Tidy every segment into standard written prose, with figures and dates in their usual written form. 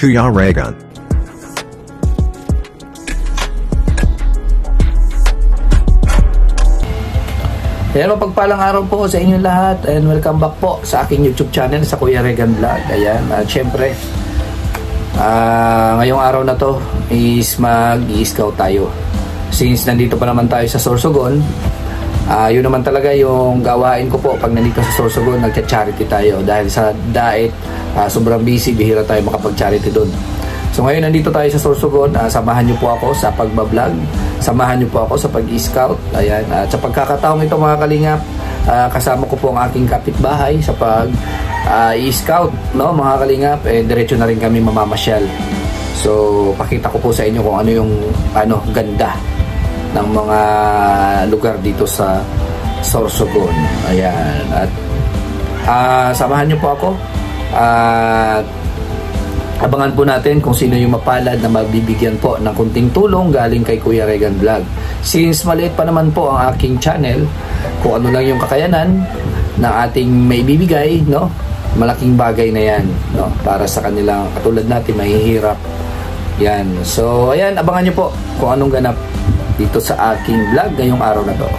Kuya Regan. Hello, pagpalang araw po sa inyong lahat and welcome back po sa aking YouTube channel sa Kuya Regan Vlog. Ayan, at syempre ngayong araw na to is mag-i-scout tayo. Since nandito pa naman tayo sa Sorsogon, yun naman talaga yung gawain ko po pag nandito sa Sorsogon, nagcha-charity tayo. Dahil sa diet, sobrang busy, bihira tayo makapag-charity doon. So ngayon nandito tayo sa Sorsogon, samahan nyo po ako sa pagbablog, samahan nyo po ako sa pag-scout. Ayan, at sa pagkakataong ito mga kalingap, kasama ko po ang aking kapitbahay sa pag-i-scout, no mga kalingap, diretso na rin kami mamamasyal. So pakita ko po sa inyo kung ano yung ganda ng mga lugar dito sa Sorsogon. Ayan, at samahan nyo po ako at abangan po natin kung sino yung mapalad na magbibigyan po ng kunting tulong galing kay Kuya Regan Vlog. Since maliit pa naman po ang aking channel, kung ano lang yung kakayanan ng ating may bibigay, no, malaking bagay na yan, no, para sa kanilang katulad natin mahihirap. Yan. So ayan, abangan nyo po kung anong ganap dito sa aking vlog ngayong araw na to.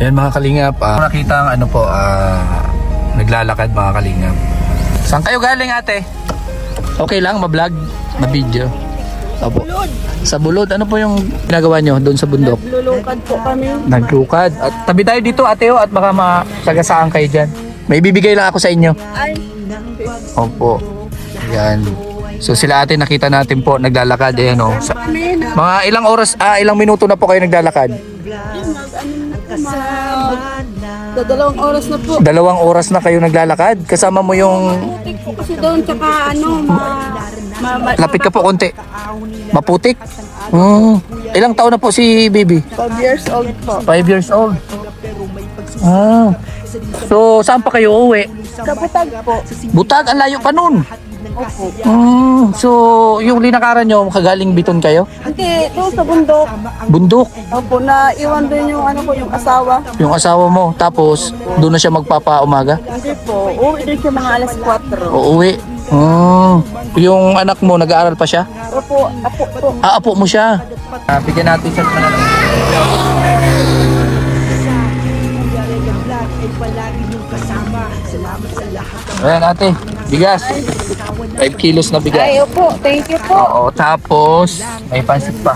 Ayan mga kalingap, nakita ang naglalakad mga kalingap. Saan kayo galing ate? Okay lang ma-vlog, ma-video? Opo. Sa Bulod. Ano po yung ginagawa nyo doon sa bundok? Naglulukad po kami. Naglukad. At tabi tayo dito ate at baka masagasaan kayo dyan. May bibigay lang ako sa inyo. Ay. Opo. Yan. So sila ate nakita natin po naglalakad. Ayan o. Mga ilang oras, ilang minuto na po kayo naglalakad? Dalawang oras na po. 2 oras na kayo naglalakad? Kasama mo yung... Maputik po kasi doon, tsaka Lapit ka po konti. Maputik? Ilang taon na po si baby? 5 years old po. 5 years old. So saan pa kayo uuwi? Sa Butag po. Butag, ang layo pa nun. Opo. So yung linakaran nyo, kagaling Biton kayo? Hindi, doon sa bundok. Bundok? Opo, naiwan doon yung yung asawa. Yung asawa mo, tapos doon na siya magpapaumaga? Hindi po, uwi din siya mga alas 4. Uuwi. Yung anak mo, nag-aaral pa siya? Opo, apo po. Apo mo siya. Bigyan natin siya sa ayan ate, bigas. 5 kilos na bigas. Ay, opo, thank you po. Oo, tapos may pansit pa.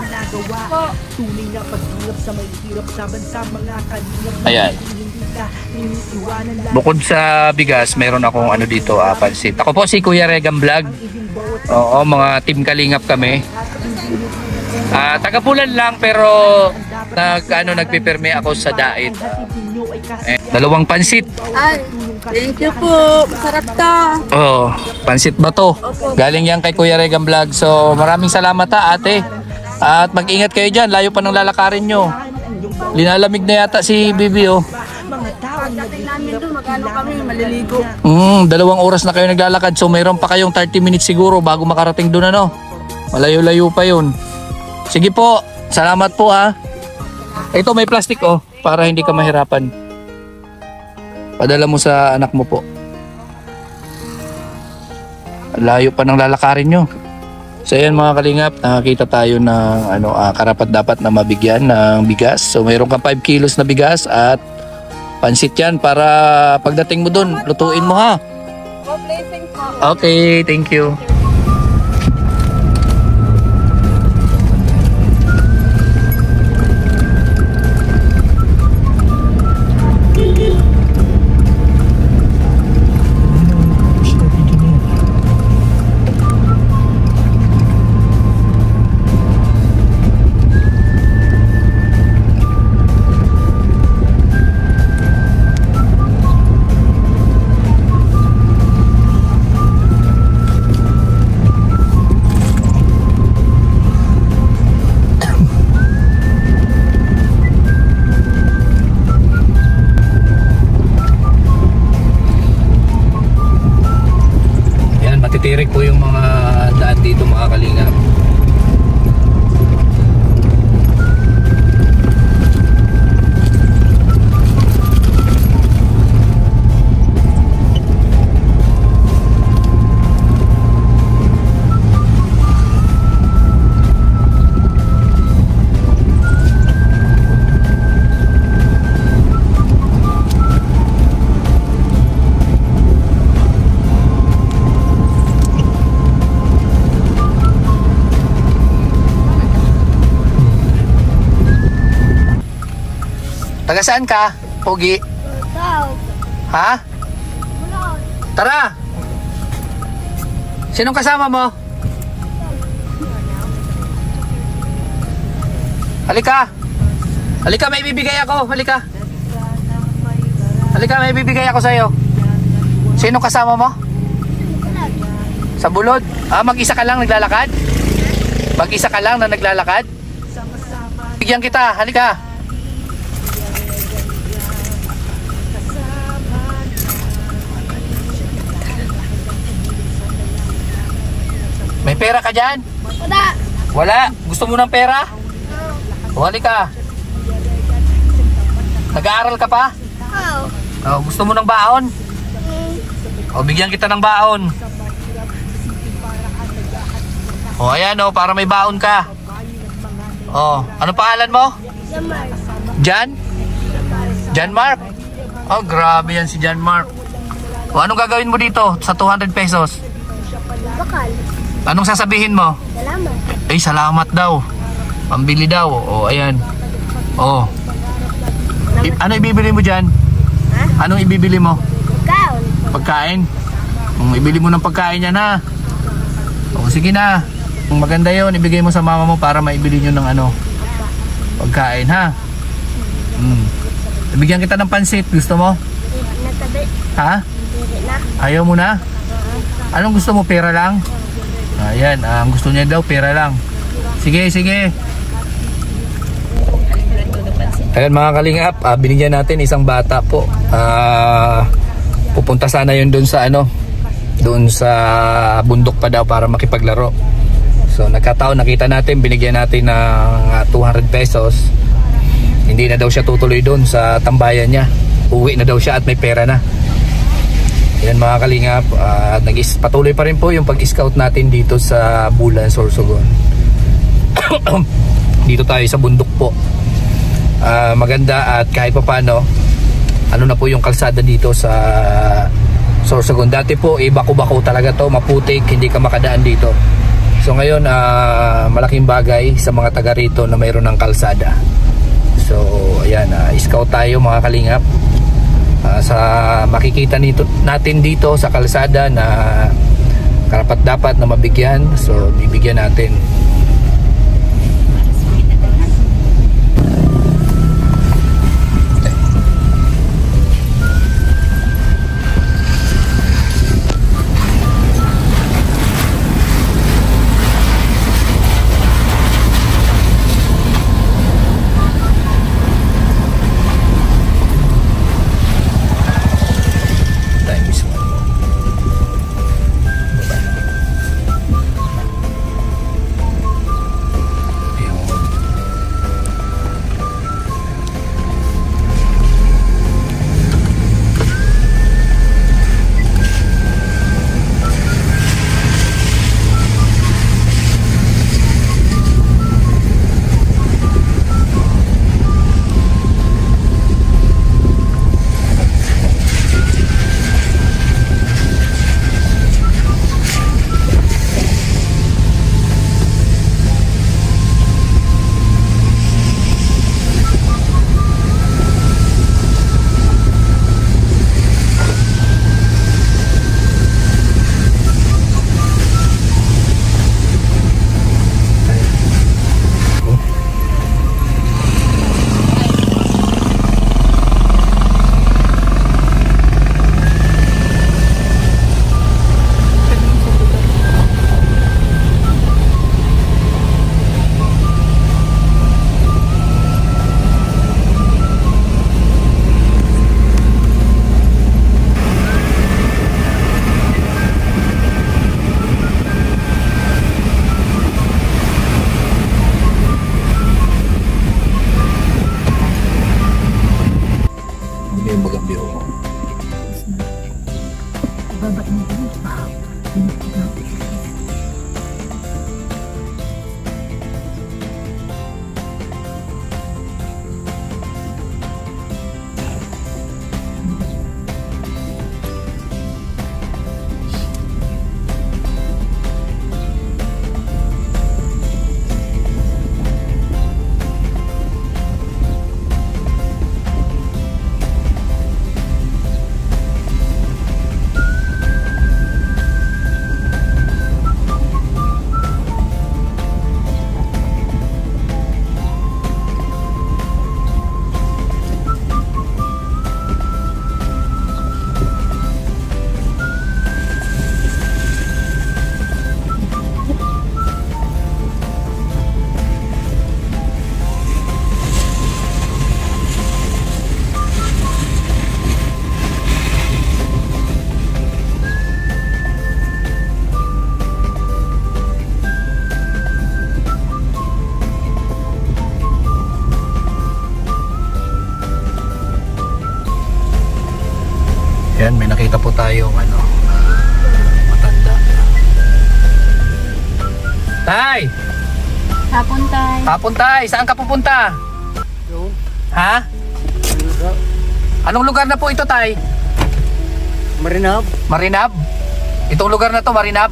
Ayan. Bukod sa bigas, meron akong dito, pansit. Ako po si Kuya Regan Vlog. Oo, mga team Kalingap kami. Tagapulan lang pero nagpipirme ako sa diet. 2 pansit. Ay, thank you po. Masarap to. Oh, pansit ba to? Galing yan kay Kuya Regan Vlog. So maraming salamat ate. At mag-ingat kayo dyan. Layo pa ng lalakarin nyo. Linalamig na yata si Bibi oh. Pagdating namin doon, kami, maliligo. 2 oras na kayo naglalakad. So mayroon pa kayong 30 minutes siguro bago makarating doon Malayo-layo pa yun. Sige po. Salamat po ha. Ito may plastic para hindi ka mahirapan. Padala mo sa anak mo po. Layo pa ng lalakarin nyo. So ayan mga kalingap, nakakita tayo ng karapat dapat na mabigyan ng bigas. So mayroon kang 5 kilos na bigas at pansit yan para pagdating mo dun, lutuin mo ha. Okay, thank you. Matitirik po yung mga daan dito mga kalingap. Taga saan ka, Pogi? Ha? Tara! Sinong kasama mo? Halika! Halika, may bibigay ako. Halika. Halika, may bibigay ako sa'yo. Sinong kasama mo? Sa bulod? Ah, mag-isa ka lang naglalakad? Mag-isa ka lang na naglalakad? Bigyan kita, halika. May pera ka dyan? Wala. Wala? Gusto mo ng pera? O, halika. Nag-aaral ka pa? O, gusto mo ng baon? O, bigyan kita ng baon. O, ayan o, para may baon ka. O, ano pangalan mo? Jan? Jan Mark? Oh, grabe yan si Jan Mark. O, anong gagawin mo dito sa 200 pesos? Bakal. Anong sasabihin mo? Salamat. Ay, salamat daw. Pambili daw. O, ayan. O. Ano ibibili mo dyan? Ha? Anong ibibili mo? Kaon. Pagkain? Ibili mo ng pagkain yan, ha? O, sige na. Kung maganda yun, ibigay mo sa mama mo para maibili nyo ng ano, pagkain, ha? Ibigyan kita ng pansit. Gusto mo? Natabi. Ha? Hindi na. Ayaw mo na? Anong gusto mo? Pera lang? Ayan, ang gusto niya daw, pera lang. Sige, sige. Ayan mga kalingap, binigyan natin isang bata po. Pupunta sana yun doon sa ano, doon sa bundok pa daw para makipaglaro. So nagkataon, nakita natin, binigyan natin ng 200 pesos. Hindi na daw siya tutuloy doon sa tambayan niya. Uwi na daw siya at may pera na. Yan mga kalingap, patuloy pa rin po yung pag-scout natin dito sa Bulan, Sorsogon. Dito tayo sa bundok po. Maganda at kahit pa paano, ano na po yung kalsada dito sa Sorsogon. Dati po, bako-bako talaga to, maputik, hindi ka makadaan dito. So ngayon, malaking bagay sa mga taga rito na mayroon ng kalsada. So ayan, scout tayo mga kalingap. Sa makikita natin dito sa kalsada na karapat dapat na mabigyan, so bibigyan natin. Tay! Hapon tayo. Hapon tay, saan ka pupunta? Yung, Ha? Anong lugar na po ito tay? Marinab, Marinab? Itong lugar na to, Marinab?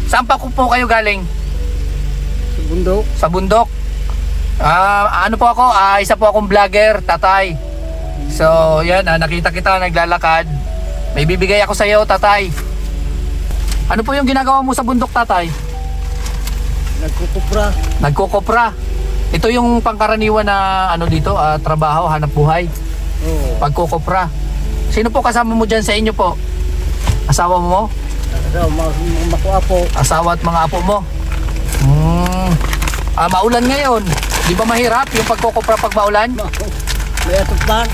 Saan pa po kayo galing? sa bundok. Sa bundok? Ano po ako? Isa po akong vlogger, tatay. So, yan, nakita kita naglalakad. May bibigay ako sa iyo, tatay. Ano po yung ginagawa mo sa bundok, tatay? Nagkukupra. Nagkokopra. Ito yung pangkaraniwan na ano dito, trabaho, hanap buhay. Oo. Pagkokopra. Sino po kasama mo dyan sa inyo po? Asawa mo? Makuha po. Asawa at mga apo mo? Maulan ngayon. Di ba mahirap yung pagkokopra pag maulan? May atupman.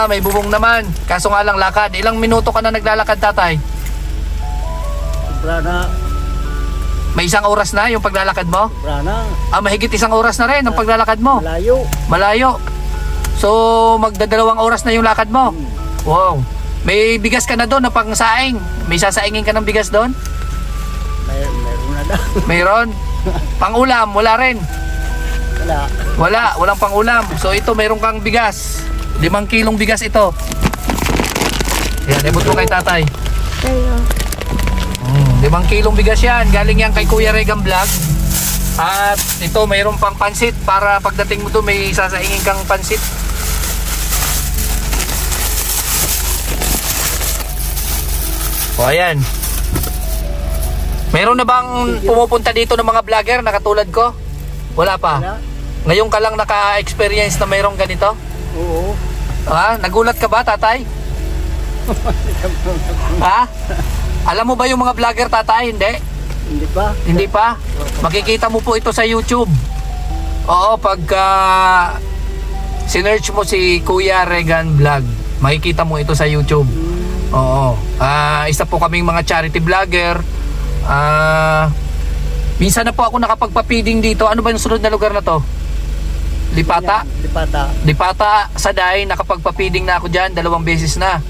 May bubong naman. Kaso nga lang lakad. Ilang minuto ka na naglalakad, tatay? Sobra na. May isang oras na yung paglalakad mo? Sobra na. Mahigit isang oras na rin ang paglalakad mo. Malayo. Malayo. So, magdadalawang oras na yung lakad mo. Wow. May bigas ka na doon na pangsaing. May sasaingin ka ng bigas doon? Meron na daw. Mayroon. Pangulam, wala rin. Wala. Walang pangulam. So ito, mayroon kang bigas. 5 kilong bigas ito. Yan, ibot mo kay tatay. 5 kilong bigas yan. Galing yan kay Kuya Regan Vlog. At ito, mayroon pang pansit. Para pagdating mo doon, may sasaingin kang pansit. O ayan. Meron na bang pumupunta dito ng mga vlogger na katulad ko? Wala pa. Wala. Ngayon ka lang naka-experience na mayroong ganito? Oo. Nagulat ka ba, tatay? Ha? Alam mo ba yung mga vlogger, tatay? Hindi? Hindi pa. Hindi pa? Makikita mo po ito sa YouTube. Oo, pagka sinearch mo si Kuya Regan Vlog, makikita mo ito sa YouTube. Oo. Isa po kaming mga charity vlogger. Minsan na po ako nakapagpa-feeding dito. Ano ba yung sunod na lugar na to? Lipata? Lipata. Lipata sa Day, nakapagpa-feeding na ako dyan 2 beses na.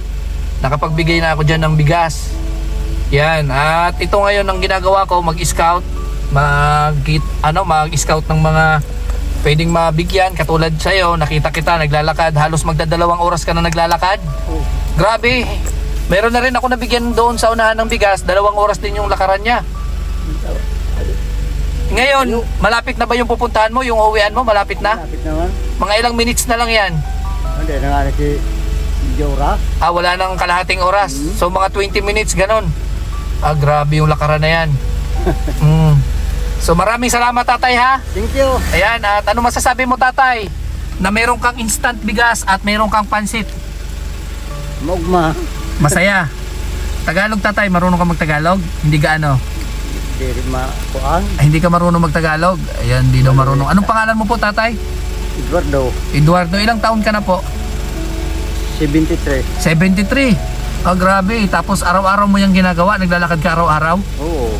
Nakapagbigay na ako dyan ng bigas. Yan. At ito ngayon ang ginagawa ko, mag-scout. Mag-scout ng mga pwedeng mabigyan. Katulad sa'yo, nakita kita naglalakad. Halos magdadalawang oras ka na naglalakad. Oo. Grabe. Meron na rin ako nabigyan doon sa unahan ng bigas. 2 oras din yung lakaran niya. Ngayon, malapit na ba yung pupuntahan mo? Yung uwian mo, malapit na? Malapit naman. Mga ilang minutes na lang yan. Hindi na nga si Jora. Wala nang kalahating oras. So mga 20 minutes, ganon. Grabe yung lakaran na yan. So maraming salamat, tatay, ha? Thank you. Ayan, at ano masasabi mo, tatay? Na meron kang instant bigas at meron kang pansit. Magma. Masaya. Tagalog, tatay, marunong ka magtagalog? Hindi gaano? Hindi rin makuhaan. Hindi ka marunong magtagalog? Ayan, hindi daw marunong. Anong pangalan mo po, tatay? Eduardo. Eduardo, ilang taon ka na po? 73. 73. Grabe. Tapos araw-araw mo yung ginagawa? Naglalakad ka araw-araw? Oo.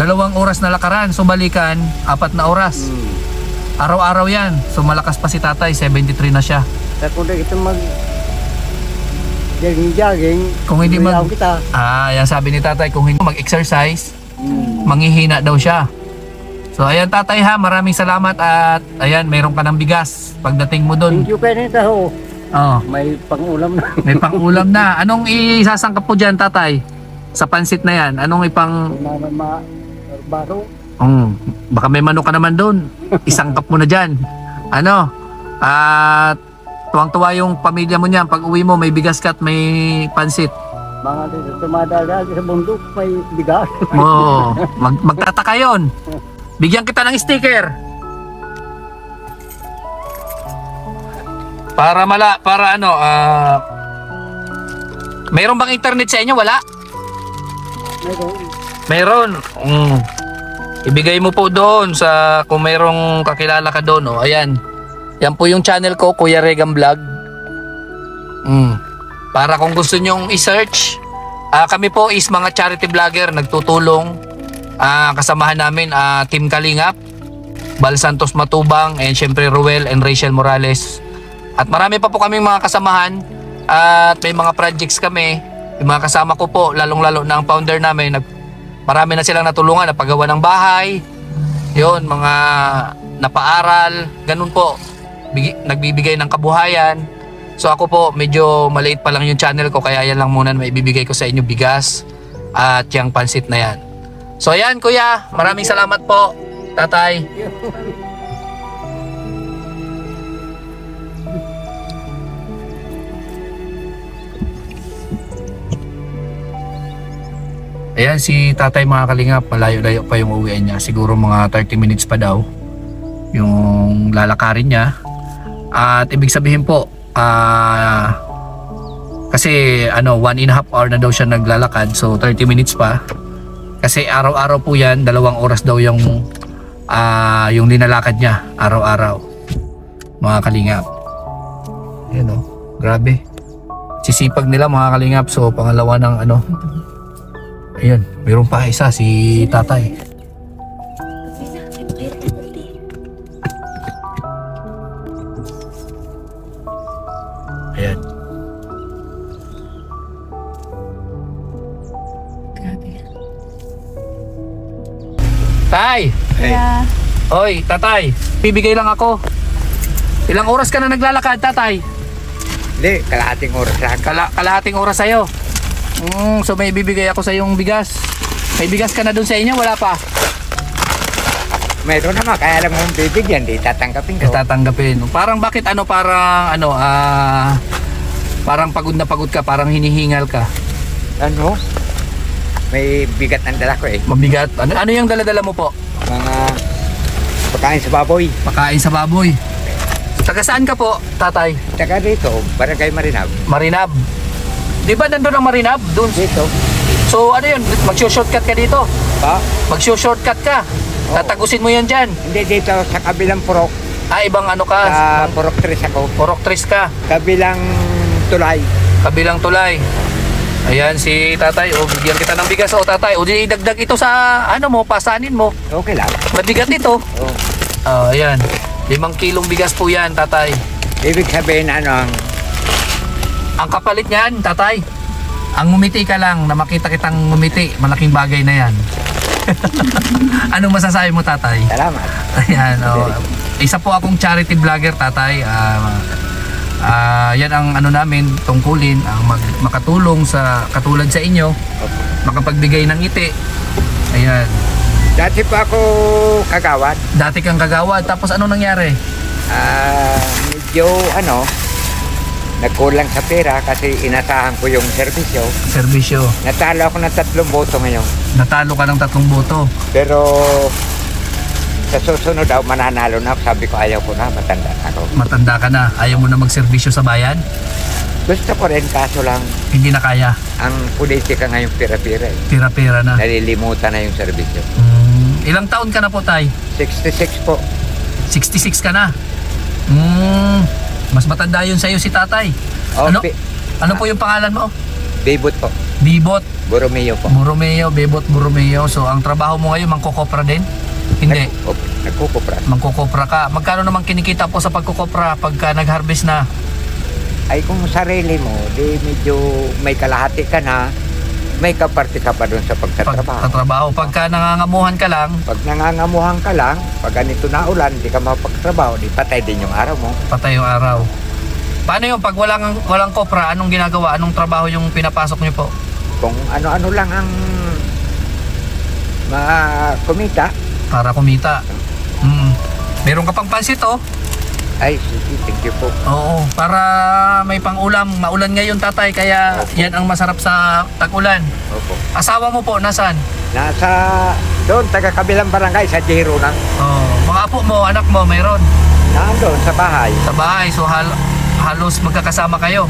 2 oras na lakaran. So balikan, 4 na oras. Araw-araw yan. So malakas pa si tatay. 73 na siya. Kung ito mag jogging, Kung hindi luyaw kita. yan sabi ni tatay, kung hindi mag-exercise, manghihina daw siya. So ayan, tatay, ha, maraming salamat. At ayan, mayroon ka ng bigas pagdating mo doon. Thank you kayo nito ho. May pangulam na. May pangulam na. Anong isasangkap po dyan, tatay? Sa pansit na yan, anong ipang... Baro. Baka may manok ka naman doon. Isangkap mo na dyan. At tuwang-tuwa yung pamilya mo niyan. Pag uwi mo, may bigas ka at may pansit. Mga dito tumadala sa bundok, may bigas. Magtataka yun. Bigyan kita ng sticker. Para mayroon bang internet sa inyo? Wala? Mayroon. Ibigay mo po doon sa kung mayroong kakilala ka doon. Ayan. Yan po yung channel ko, Kuya Regan Vlog. Para kung gusto nyong i-search, kami po is mga charity vlogger, nagtutulong. Kasamahan namin Team Kalingap, Bal Santos Matubang, and syempre Ruel and Rachel Morales. At marami pa po kaming mga kasamahan. At may mga projects kami. Yung mga kasama ko po, lalong-lalo na ang founder namin, marami na silang natulungan na paggawa ng bahay. Yun, mga napaaral, ganun po. Nagbibigay ng kabuhayan. So ako po, medyo maliit pa lang yung channel ko, kaya yan lang muna na maibibigay ko sa inyo, bigas at yung pansit na yan. So ayan kuya, maraming salamat po, tatay. Ayan si tatay mga kalingap, malayo-layo pa yung uwian niya. Siguro mga 30 minutes pa daw yung lalakarin niya. At ibig sabihin po, kasi 1.5 hour na daw siya naglalakad, so 30 minutes pa. Kasi araw-araw po yan, 2 oras daw yung linalakad niya, araw-araw. Mga kalingap. Ayan grabe. Sisipag nila mga kalingap. So pangalawa ng ayun, mayroon pa isa si tatay. Ayan. Tay! Kaya, Oy, tatay, bibigay lang ako. Ilang oras ka na naglalakad, tatay? Hindi, kalahating oras lang. Kalahating oras sa'yo. So may bibigay ako sa yung bigas. May bigas ka na dun sa inyo, wala pa? Mayroon naman, kaya alam mong bibigyan, di tatanggapin ko. Tatanggapin. Parang bakit parang pagod na pagod ka, parang hinihingal ka. Ano? May bigat ang dala ko eh. Mabigat. Ano yung dala-dala mo po? Mga pagkain sa baboy. Pakain sa baboy. Taga saan ka po, tatay? Taga dito, Barangay Marinab. Marinab. Di ba nandun ang Marinab? Doon. Dito. So ano yun? Mag-shortcut ka dito? Pa? Mag-shortcut ka? Oo. Tatagusin mo yan dyan? Hindi, dito sa kabilang purok. Ibang ka? Sa purok 3 ako. Purok 3 ka? Kabilang tulay. Kabilang tulay. Ayan si tatay. Bigyan kita ng bigas. Tatay. Di dagdag ito sa pasanin mo. Okay lang. Mabigat ito. Oh. Ayan. 5 kilong bigas po yan, tatay. Ibig sabihin Ang kapalit niyan, tatay. Ang ngumiti ka lang, na makita kitang ngumiti, malaking bagay na yan. Ano masasabi mo, tatay? salamat. Ayan, isa po akong charity vlogger, tatay. Yan ang namin tungkulin, ang makatulong sa katulad sa inyo, makapagbigay ng ngiti. Ayan. Dati pa ako kagawad. Dati kang kagawad, tapos ano nangyari? Medyo nagkulang sa pera kasi inasahan ko yung serbisyo. Serbisyo. Natalo ako ng 3 boto ngayon. Natalo ka ng 3 boto. Pero sa susunod daw mananalo na ako. Sabi ko ayaw ko na, matanda na ako. Matanda ka na, ayaw mo na magserbisyo sa bayan? Gusto ko rin, kaso lang Hindi na kaya. ang politika ngayon pira-pira eh. Pira-pira na. Nalilimutan na yung serbisyo. Ilang taon ka na po, tay? 66 po. 66 ka na. Mas matanda yun sa'yo si tatay. Ano po yung pangalan mo? Bibot po. Bibot Borromeo po. Borromeo, Bebot Borromeo. So ang trabaho mo ngayon, mangkokopra din? Hindi. Nagkukupra. Mangkokopra ka. Magkano naman kinikita po sa pagkokopra pagka nag-harvest na? Ay kung sarili mo, di medyo may kalahati ka na, may kaparte ka pa doon sa pagtatrabaho. Pagtatrabaho. Pagka nangangamuhan ka lang, Pag nangangamuhan ka lang, pag ganito na ulan, di ka mapagtrabaho, di patay din yung araw mo. patay yung araw. Paano yung pag walang kopra, anong ginagawa? Anong trabaho yung pinapasok niyo po? Kung ano-ano lang ang kumita, Para kumita. Meron ka pang pansit, ay sige, thank you po. Oo, para may pang-ulam. Maulan ngayon, tatay, kaya yan ang masarap sa tag-ulan. Opo. Asawa mo po, nasan? Nasa doon, taga-kabilang barangay, sa Jero na. Mga apo mo, anak mo, mayroon? Nandun, sa bahay. Sa bahay, so halos magkakasama kayo.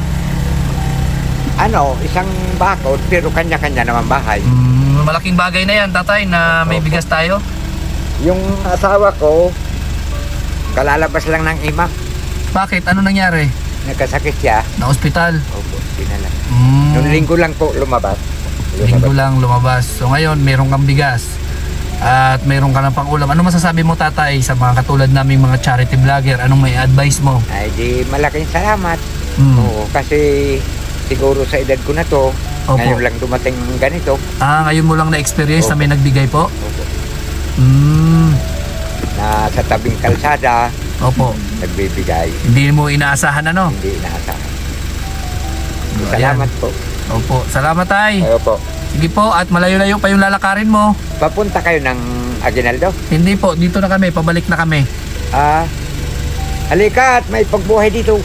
Isang bakod, pero kanya-kanya naman bahay. Malaking bagay na yan, tatay, na may bigas tayo. Yung asawa ko, kalalabas lang ng imak. Bakit? Ano nangyari? Nagkasakit siya. Na ospital? Opo, pinala. Noong linggo lang po lumabas. Linggo lang lumabas. So ngayon, meron kang bigas. At meron ka ng pang-ulam. Ano masasabi mo, tatay, sa mga katulad naming mga charity vlogger? Anong may advice mo? Ay di malaking salamat. Mm. Oo, kasi siguro sa edad ko na to, Opo. ngayon lang dumating ganito. Ngayon mo lang na-experience na may nagbigay po? Opo. na sa tabing kalsada, Opo. nagbibigay. Hindi mo inaasahan ano? Hindi inaasahan. Ayan. Salamat po. Opo. Salamat tay. Ayo po. Sige po, at malayo-layo pa yung lalakarin mo. Papunta kayo ng Aguinaldo? Hindi po, dito na kami, pabalik na kami. Halika at may pagbuhay dito.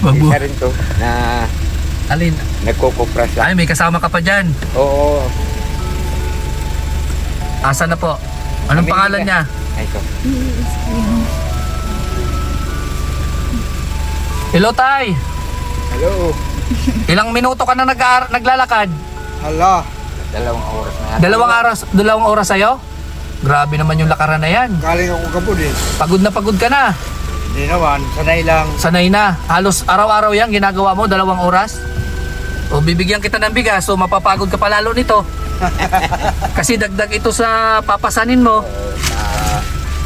Isa rin to na Alin? nagkukupras lang. Ay, may kasama ka pa dyan. Oo. Asa na po? Anong Kami pangalan nila. niya? Ay, ito. Hello tay. Hello. Ilang minuto ka na naglalakad? Hala. 2 oras na. Dalawang oras sa'yo? Grabe naman yung lakaran na yan. Galing ako kapod eh. Pagod na ka. Hindi naman. Sanay lang. Sanay na. Halos araw-araw yan ginagawa mo, 2 oras. O bibigyan kita ng bigas, so mapapagod ka pa lalo nito. Kasi dagdag ito sa papasanin mo.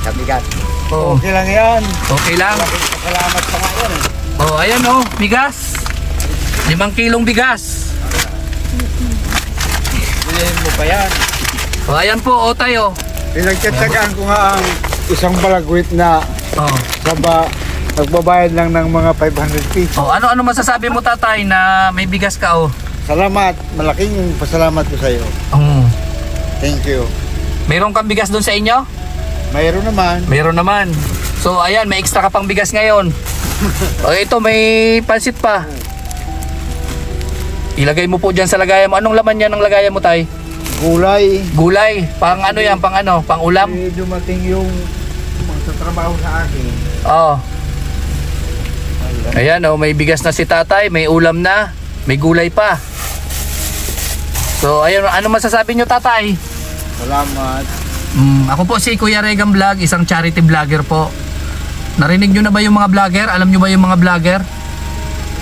Sa bigat. Oh, Okay lang yan. okay lang. Salamat sa ngayon eh. Oh, ayan oh, bigas. 5 kilong bigas. Bilhin mo pa yan. O ayan po, o tayo. Pinagtsatsagaan ko nga ang isang balagwit na Oh. nagbabayad lang ng mga 500 pesos. Oh, ano masasabi mo tatay na may bigas ka oh? Salamat, malaking pasalamat ko sa iyo. Thank you. Mayroon kang bigas doon sa inyo? Mayroon naman. Mayroon naman. So ayan, may extra ka pang bigas ngayon. O ito, may pansit pa. Ilagay mo po dyan sa lagayan mo. Anong laman yan ng lagayan mo tay? Gulay. Gulay. Pang ano yan? Pang ano? Pang ulam? Dumating yung magtatrabaho sa akin. Oo. Ayan oh, may bigas na si tatay. May ulam na. May gulay pa. So ayun, ano masasabi nyo tatay? Salamat. Ako po si Kuya Regan Vlog, isang charity vlogger po. Narinig nyo na ba yung mga vlogger? Alam nyo ba yung mga vlogger?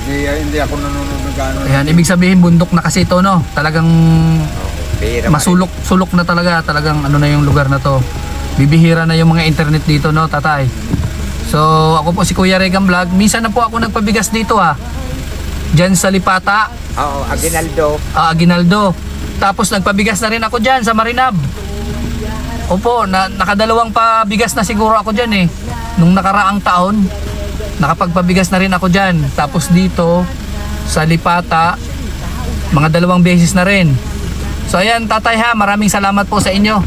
Hindi ako nanonood ng gano'n. Ayan, ibig sabihin bundok na kasi ito no. Talagang Pera sulok na talagang ano na yung lugar na to. Bibihira na yung mga internet dito no, tatay. So ako po si Kuya Regan Vlog. Minsan na po ako nagpabigas dito ha. Diyan sa Lipata, Oo, Aguinaldo. Aguinaldo. Tapos nagpabigas na rin ako diyan sa Marinab. Opo, nakadalawang pabigas na siguro ako diyan eh. Nung nakaraang taon, nakapagpabigas na rin ako diyan. Tapos dito sa Lipata, mga 2 beses na rin. So ayan tatay ha, maraming salamat po sa inyo.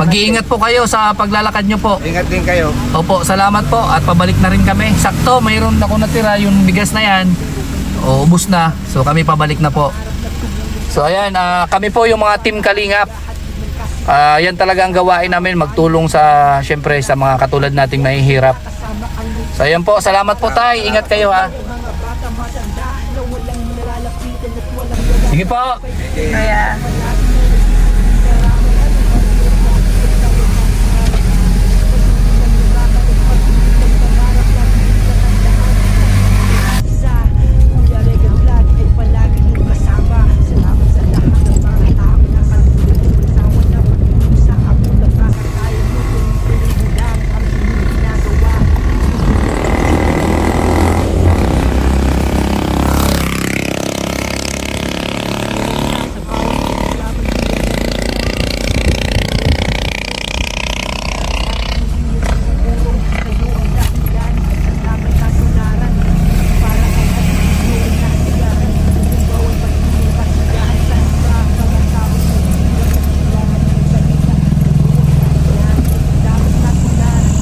Mag-iingat po kayo sa paglalakad nyo po. Ingat din kayo. Opo, salamat po at pabalik na rin kami. Sakto, mayroon ako natira yung bigas na yan. O, ubus na. So kami pabalik na po. So ayan, kami po yung mga team Kalingap. Yan talaga ang gawain namin, magtulong sa syempre sa mga katulad nating mahihirap. So ayan po, salamat po tay. Ingat kayo ha. Sige po. Kaya, Kuya Regan Vlog ay palagi niyong kasama. Salamat sa lahat ng mga tao na patuloy sa wala pagtulong sa ako na para tayo mo tuloy-tuloy lang ang inyong ginagawa.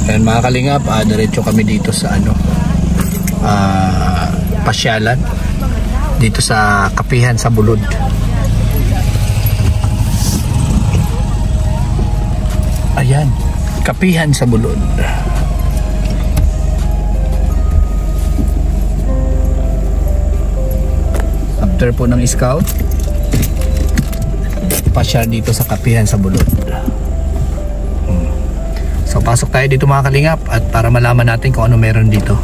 Ayan mga kalingap, diretso kami dito sa ano, pasyalan dito sa Kapihan sa Bulod. Ayan, Kapihan sa Bulod. After po ng scout, pasyal dito sa Kapihan sa Bulod. So pasok tayo dito mga kalingap at para malaman natin kung ano meron dito.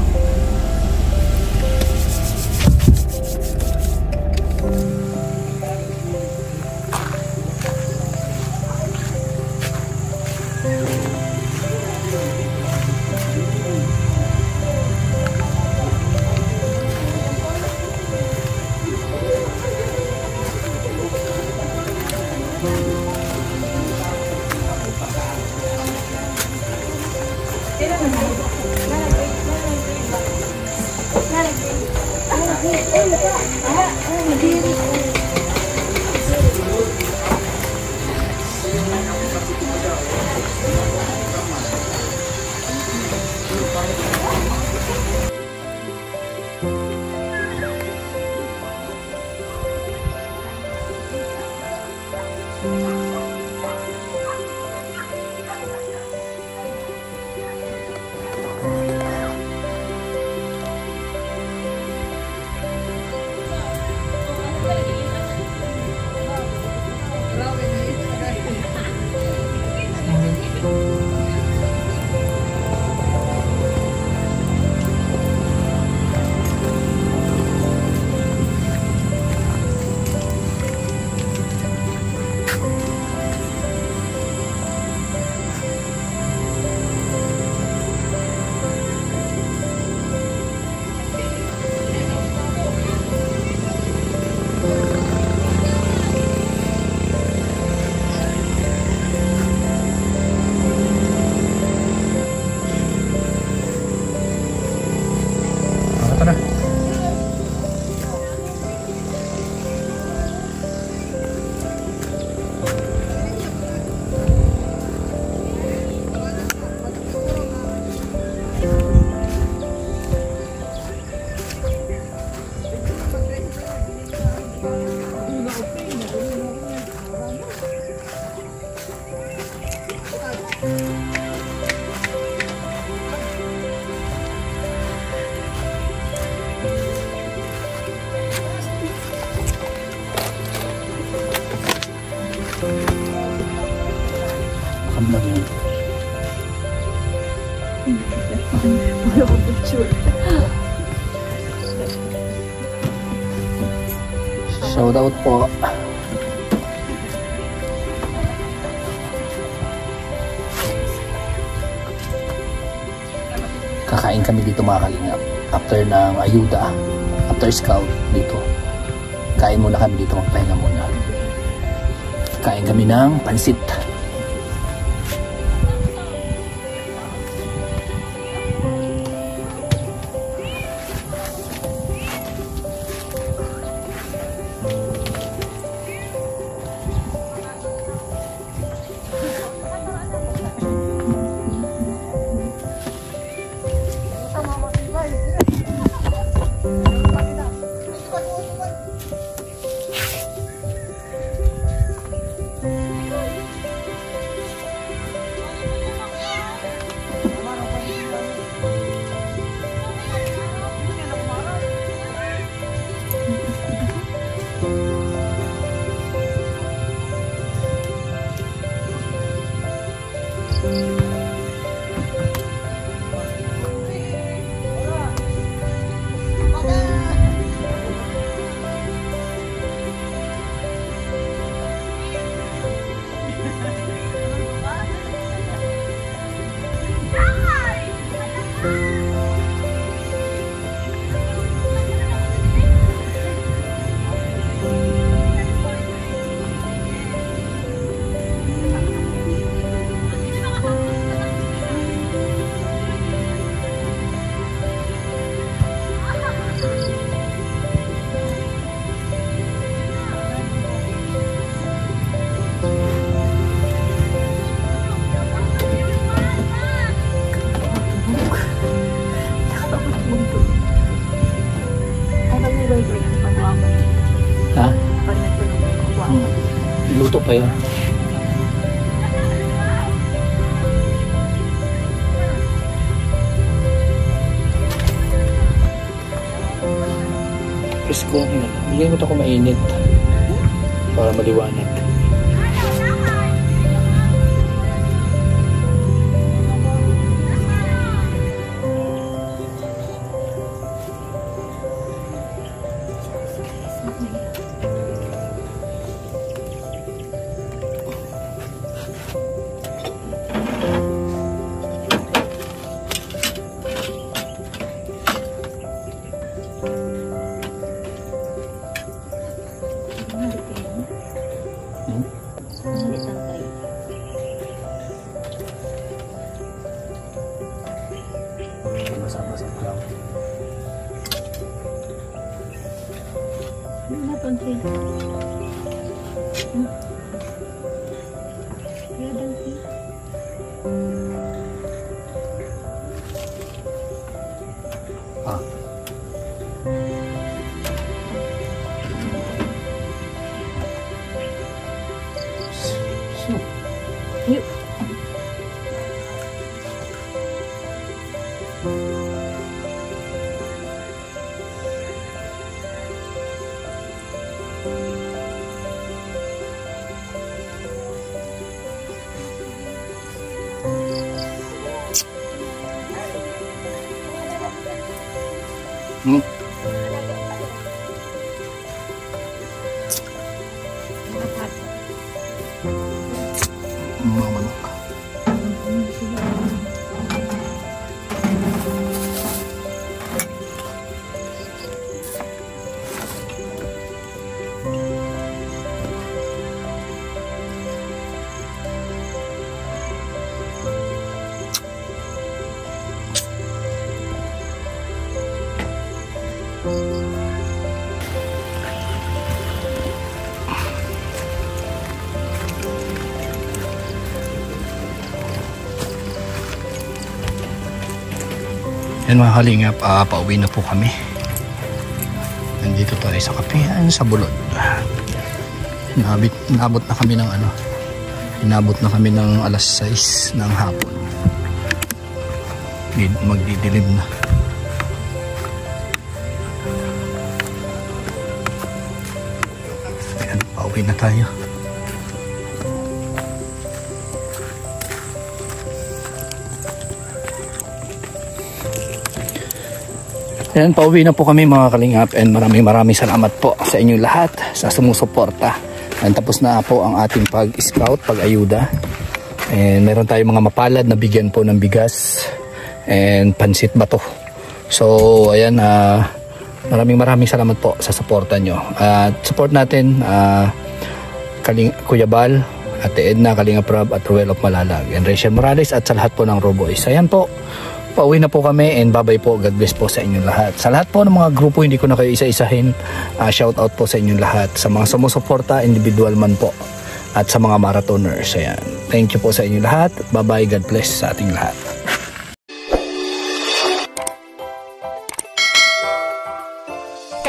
Kamlang yun. Wala ko picture. Shout out po. Kakain kami dito mga kalingap. After ng ayuda, after scout dito. Kain muna kami dito, magpahinga muna. Kain kami ng pansit. Ha? Luto pa yun. Presko. Bigyan mo ito kung mainit. Para maliwanag. Basa-basa lang. Ano na ito, Andre? Kaya dante. Ah. no? Yun. Hmm. Mga manok. Yan mga kalingap, pauwi na po kami. Nandito tayo sa kapihan sa Bulod. Inabot na kami ng ano, inabot na kami ng alas 6 ng hapon. Magdidilim na. Yan, pauwi na tayo. Ayan, pauwi na po kami mga kalingap, and maraming salamat po sa inyong lahat sa sumusuporta. And tapos na po ang ating pag-scout, pag-ayuda. And meron tayong mga mapalad na bigyan po ng bigas and pansit bato. So ayan, maraming salamat po sa suporta nyo. At support natin Kuya Bal, Ate Edna, Kalingap Rob at Ruel of Malalag, and Rachel Morales, at sa lahat po ng Roboys. Ayan po, pauwi na po kami, and bye-bye po. God bless po sa inyong lahat. Sa lahat po ng mga grupo, hindi ko na kayo isa-isahin. Shout out po sa inyong lahat. Sa mga sumusuporta, individual man po. At sa mga marathoners. Ayan. Thank you po sa inyong lahat. Bye-bye. God bless sa ating lahat.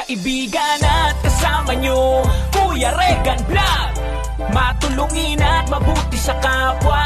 Kaibigan at kasama nyo, Kuya Regan Vlog. Matulungin at mabuti sa kapwa.